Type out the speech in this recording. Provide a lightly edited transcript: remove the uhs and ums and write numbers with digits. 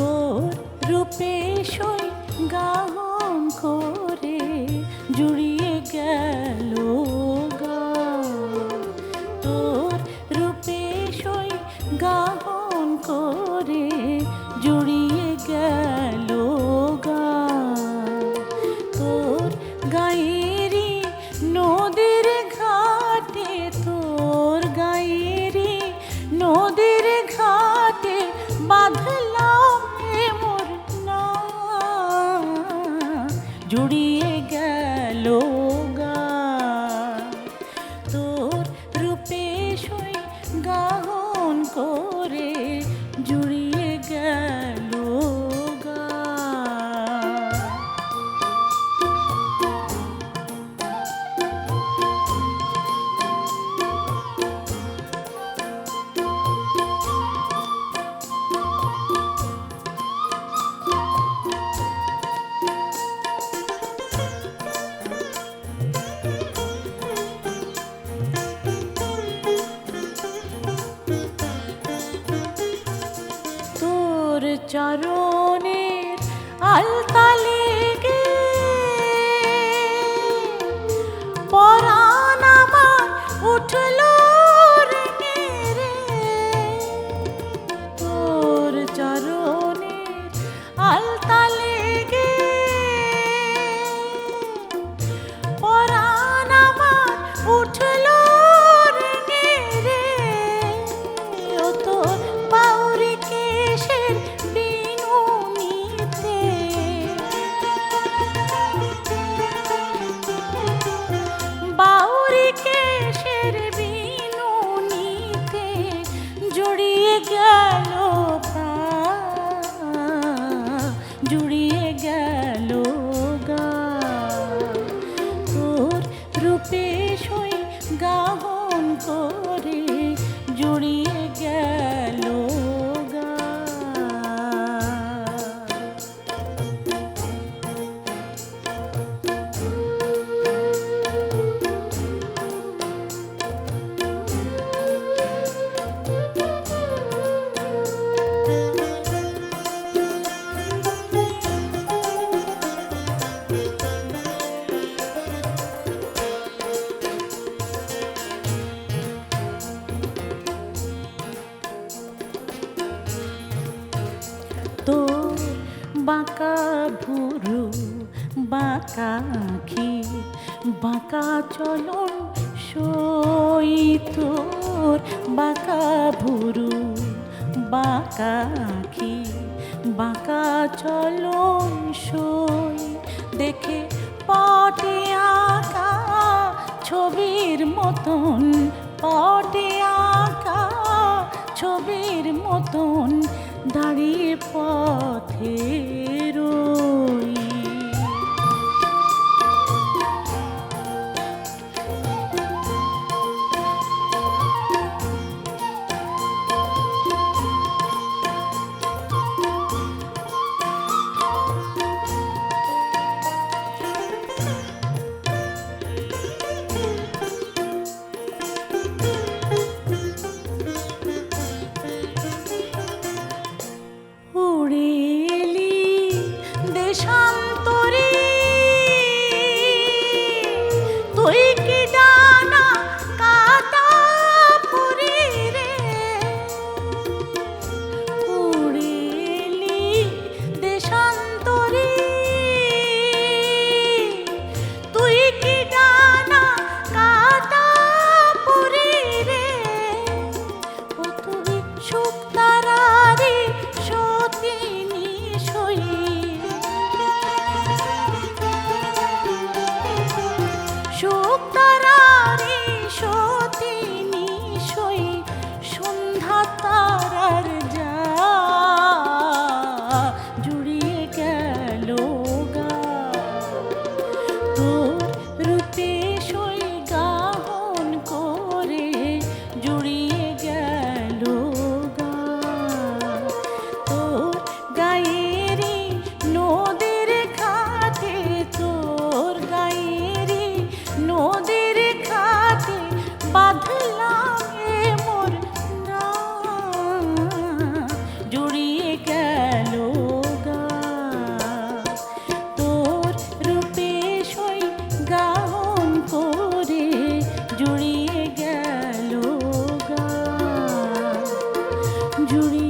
তোর রূপে সই গাহন করে জুড়িয়ে গেল গা। তোর রূপে সই গাহন করে জুড়িয়ে গেল গা। তোর গায়েরি নদীর ঘাটে, তোর গায়েরি নদীর ঘাটে বাঁধলাম মোর না, জুড়িয়ে গেল গা। তোর রূপে সই গাহন করে জুড়িয়ে গেল গা। তোর চরণের আলতা লেগে পরাণ আমার উঠল রেঙে রে। তোর চরণের আলতা লেগে পরাণ আমার উঠল রেঙে রে। ও তোর বাউরি কেশের বিনুনিতে, বাউরি কেশের বিনুনিতে জুড়িয়ে গেল প্রাণ, জুড়িয়ে গেল গা। তোর রূপে সই গাহন করে জুড়িয়ে গেল গা। তোর বাঁকা ভুরু বাঁকা আঁখি বাঁকা চলন সই, তোর বাঁকা ভুরু বাঁকা আঁখি বাঁকা চলন সই। দেখে পটে আঁকা ছবির মতন, পটে আঁকা ছবির মতন দাঁড়িয়ে পথে রই। উড়ে এলি জুড়ে